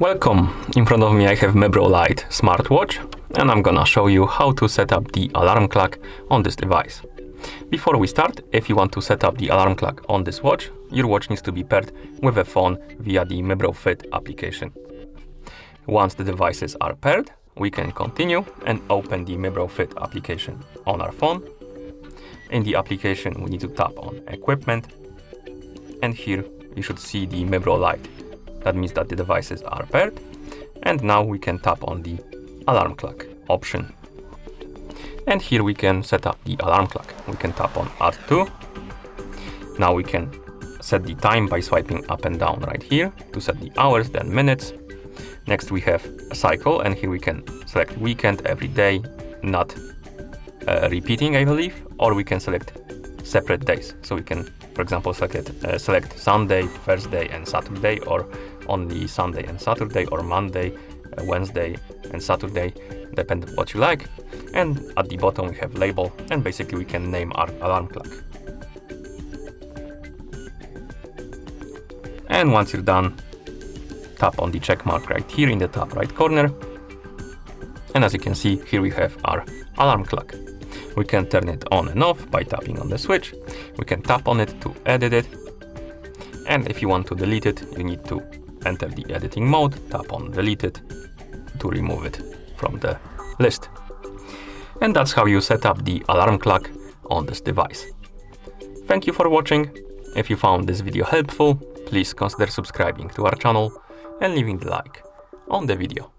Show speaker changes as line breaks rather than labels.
Welcome! In front of me I have Mibro Lite smartwatch, and I'm gonna show you how to set up the alarm clock on this device. Before we start, if you want to set up the alarm clock on this watch, your watch needs to be paired with a phone via the Mibro Fit application. Once the devices are paired, we can continue and open the Mibro Fit application on our phone. In the application, we need to tap on Equipment, and here you should see the Mibro Lite. That means that the devices are paired, and now we can tap on the alarm clock option. And here we can set up the alarm clock. We can tap on Add To. Now we can set the time by swiping up and down right here to set the hours, then minutes. Next we have a cycle, and here we can select weekend, every day, not repeating, I believe, or we can select separate days. So we can, for example, select Sunday, Thursday and Saturday, or only Sunday and Saturday, or Monday, Wednesday and Saturday, depending on what you like. And at the bottom we have label, and basically we can name our alarm clock. And once you're done, tap on the check mark right here in the top right corner. And as you can see, here we have our alarm clock. We can turn it on and off by tapping on the switch. We can tap on it to edit it. And if you want to delete it, you need to enter the editing mode, tap on delete it to remove it from the list. And that's how you set up the alarm clock on this device. Thank you for watching. If you found this video helpful, please consider subscribing to our channel and leaving the like on the video.